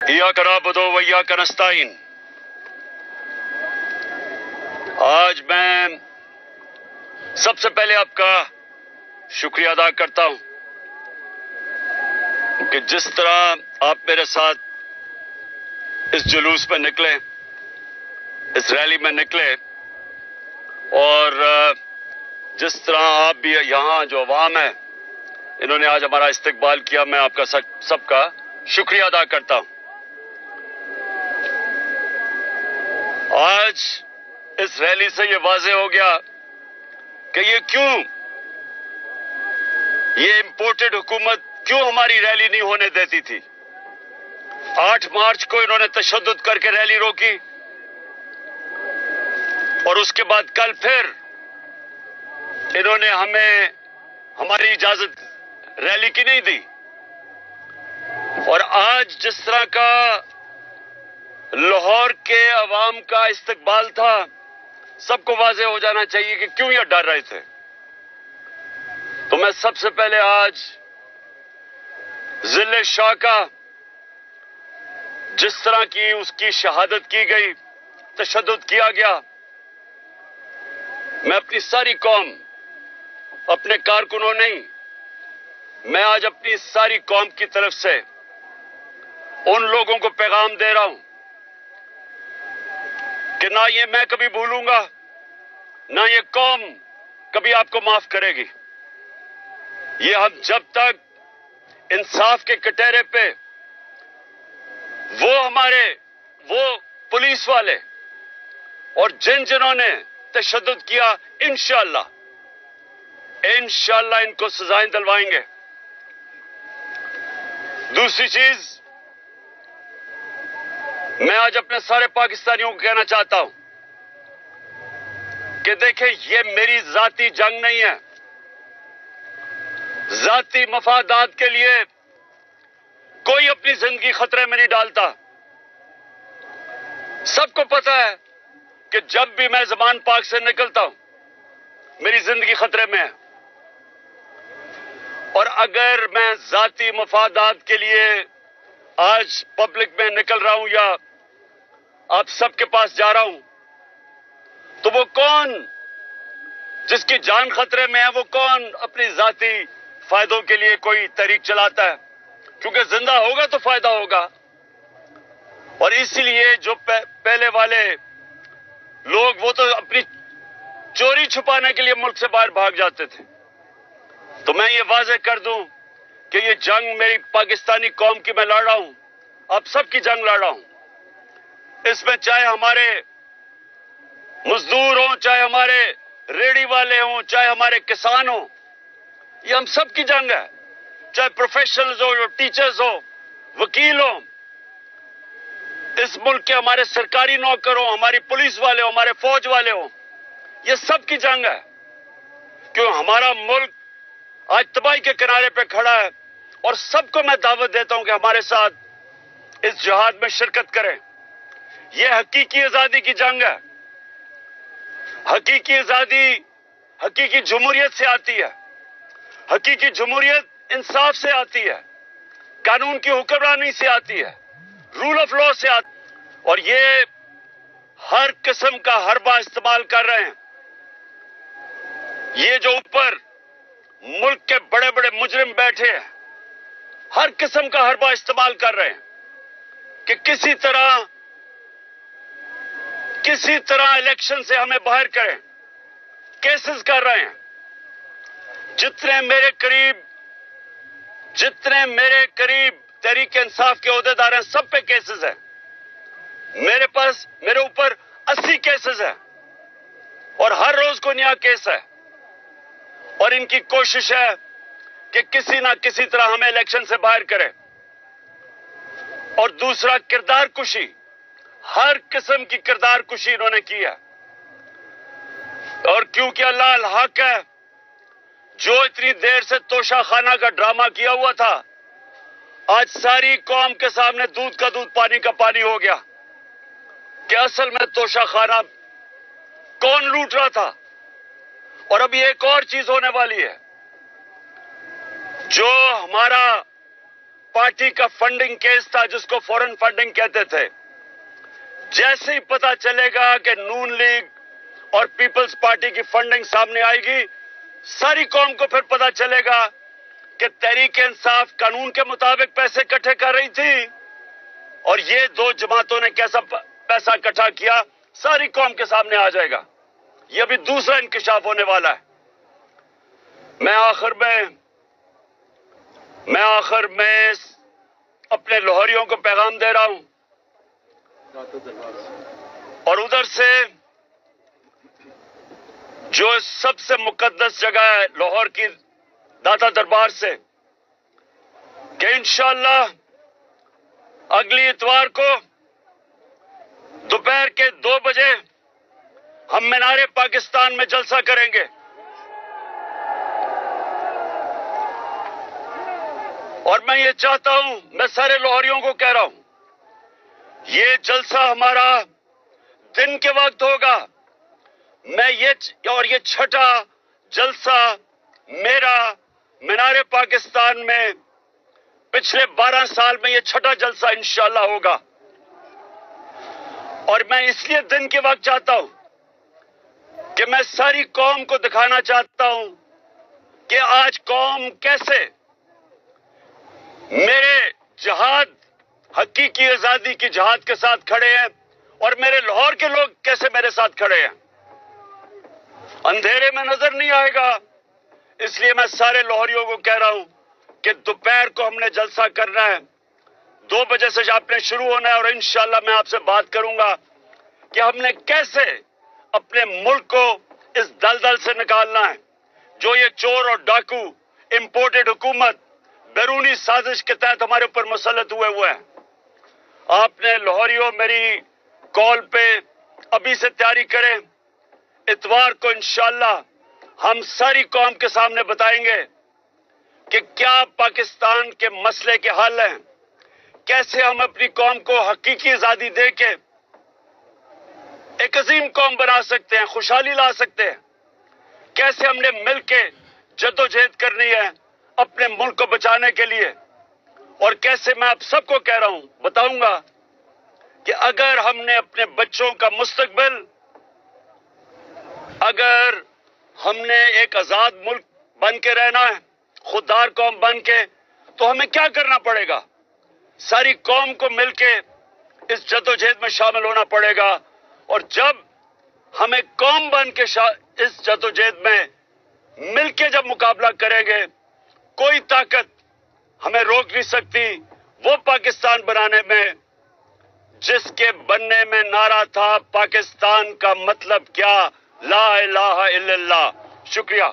इय्याक नअबुदु व इय्याक नस्तईन। आज मैं सबसे पहले आपका शुक्रिया अदा करता हूं कि जिस तरह आप मेरे साथ इस जुलूस में निकले, इस रैली में निकले, और जिस तरह आप भी यहाँ जो अवाम है इन्होंने आज हमारा इस्तकबाल किया, मैं आपका सबका शुक्रिया अदा करता हूं। आज इस रैली से ये वाज़ेह हो गया कि ये इंपोर्टेड हुकूमत क्यों हमारी रैली नहीं होने देती थी। 8 मार्च को इन्होंने तशद्दुद करके रैली रोकी और उसके बाद कल फिर इन्होंने हमें हमारी इजाजत रैली की नहीं दी। और आज जिस तरह का लाहौर के अवाम का इस्तकबाल था, सबको वाज़ेह हो जाना चाहिए कि क्यों ये डर रहे थे। तो मैं सबसे पहले आज ज़िले शाह का जिस तरह की उसकी शहादत की गई, तशद्दुद किया गया, मैं अपनी सारी कौम, अपने कारकुनों नहीं, मैं आज अपनी सारी कौम की तरफ से उन लोगों को पैगाम दे रहा हूं कि ना ये मैं कभी भूलूंगा, ना ये कौम कभी आपको माफ करेगी। ये हम जब तक इंसाफ के कटहरे पे वो पुलिस वाले और जिन्होंने तशद्दुद किया, इंशाअल्लाह इनको सजाएं दिलवाएंगे। दूसरी चीज, मैं आज अपने सारे पाकिस्तानियों को कहना चाहता हूं कि देखें, ये मेरी जाती जंग नहीं है। जाती मफादात के लिए कोई अपनी जिंदगी खतरे में नहीं डालता। सबको पता है कि जब भी मैं ज़बान पाक से निकलता हूं, मेरी जिंदगी खतरे में है। और अगर मैं जाती मफादात के लिए आज पब्लिक में निकल रहा हूं या आप सबके पास जा रहा हूं, तो वो कौन जिसकी जान खतरे में है, वो कौन अपनी जाती फायदों के लिए कोई तहरीक चलाता है? क्योंकि जिंदा होगा तो फायदा होगा। और इसीलिए जो पहले वाले लोग, वो तो अपनी चोरी छुपाने के लिए मुल्क से बाहर भाग जाते थे। तो मैं ये वाज़ेह कर दूं कि ये जंग मेरी पाकिस्तानी कौम की मैं लड़ रहा हूं, आप सबकी जंग लड़ रहा हूं। इसमें चाहे हमारे मजदूर हों, चाहे हमारे रेडी वाले हों, चाहे हमारे किसान हों, ये हम सबकी जंग है। चाहे प्रोफेशनल्स हो, टीचर्स हो, वकील हो, इस मुल्क के हमारे सरकारी नौकर हो, हमारी पुलिस वाले हो, हमारे फौज वाले हो, ये सबकी जंग है। क्यों हमारा मुल्क आज तबाही के किनारे पे खड़ा है। और सबको मैं दावत देता हूं कि हमारे साथ इस जिहाद में शिरकत करें। यह हकीकी आजादी की जंग है। हकीकी आजादी हकीकी जमहूरियत से आती है। हकीकी जमहूरियत इंसाफ से आती है, कानून की हुक्मरानी से आती है, रूल ऑफ लॉ से आती है। और ये हर किस्म का हरबा इस्तेमाल कर रहे हैं। ये जो ऊपर मुल्क के बड़े बड़े मुजरिम बैठे हैं, हर किस्म का हरबा इस्तेमाल कर रहे हैं कि किसी तरह इलेक्शन से हमें बाहर करें। केसेस कर रहे हैं। जितने मेरे करीब तहरीक इंसाफ के ओहदेदार हैं, सब पे केसेस हैं। मेरे ऊपर 80 केसेस हैं और हर रोज को नया केस है। और इनकी कोशिश है कि किसी ना किसी तरह हमें इलेक्शन से बाहर करें। और दूसरा, किरदार कुशी, हर किस्म की किरदार कुशी इन्होंने की है। और क्योंकि अल्लाह अल हक है, जो इतनी देर से तोशा खाना का ड्रामा किया हुआ था, आज सारी कौम के सामने दूध का दूध पानी का पानी हो गया कि असल में तोशा खाना कौन लूट रहा था। और अभी एक और चीज होने वाली है। जो हमारा पार्टी का फंडिंग केस था जिसको फॉरेन फंडिंग कहते थे। जैसे ही पता चलेगा कि नून लीग और पीपल्स पार्टी की फंडिंग सामने आएगी, सारी कौम को फिर पता चलेगा कि तहरीक इंसाफ कानून के मुताबिक पैसे इकट्ठे कर रही थी और ये दो जमातों ने कैसा पैसा इकट्ठा किया, सारी कौम के सामने आ जाएगा। ये अभी दूसरा इंकिशाफ होने वाला है। मैं आखिर में अपने लाहौरियों को पैगाम दे रहा हूं और उधर से जो सबसे मुकद्दस जगह है लाहौर की दाता दरबार से, कि इंशाअल्लाह अगली इतवार को दोपहर के 2 बजे हम मीनारे पाकिस्तान में जलसा करेंगे। और मैं ये चाहता हूं, मैं सारे लाहौरियों को कह रहा हूं, ये जलसा हमारा दिन के वक्त होगा। ये छठा जलसा मेरा मीनारे पाकिस्तान में पिछले 12 साल में ये छठा जलसा इंशाअल्लाह होगा। और मैं इसलिए दिन के वक्त चाहता हूं कि मैं सारी कौम को दिखाना चाहता हूं कि आज कौम कैसे मेरे जिहाद, हकीकी आजादी की जिहाद के साथ खड़े हैं और मेरे लाहौर के लोग कैसे मेरे साथ खड़े हैं। अंधेरे में नजर नहीं आएगा। इसलिए मैं सारे लाहौरियों को कह रहा हूं कि दोपहर को हमने जलसा करना है, 2 बजे से आपने शुरू होना है और इंशाअल्लाह मैं आपसे बात करूंगा कि हमने कैसे अपने मुल्क को इस दलदल से निकालना है जो ये चोर और डाकू इंपोर्टेड हुकूमत बैरूनी साजिश के तहत हमारे ऊपर मुसल्लत हुए हैं। आपने लाहौरियों मेरी कॉल पे अभी से तैयारी करें। इतवार को इंशाअल्लाह हम सारी कौम के सामने बताएंगे कि क्या पाकिस्तान के मसले के हल हैं, कैसे हम अपनी कौम को हकीकी आजादी दे के एक अजीम कौम बना सकते हैं, खुशहाली ला सकते हैं, कैसे हमने मिलके जद्दोजहद करनी है अपने मुल्क को बचाने के लिए, और कैसे मैं आप सबको कह रहा हूं, बताऊंगा कि अगर हमने अपने बच्चों का मुस्तकबिल, अगर हमने एक आजाद मुल्क बन के रहना है, खुददार कौम बन के, तो हमें क्या करना पड़ेगा? सारी कौम को मिलके इस जद्दोजहद में शामिल होना पड़ेगा। और जब हमें कौम बन के इस जद्दोजहद में मिलके जब मुकाबला करेंगे, कोई ताकत हमें रोक नहीं सकती वो पाकिस्तान बनाने में जिसके बनने में नारा था पाकिस्तान का मतलब क्या, ला इलाहा इल्लल्लाह। शुक्रिया।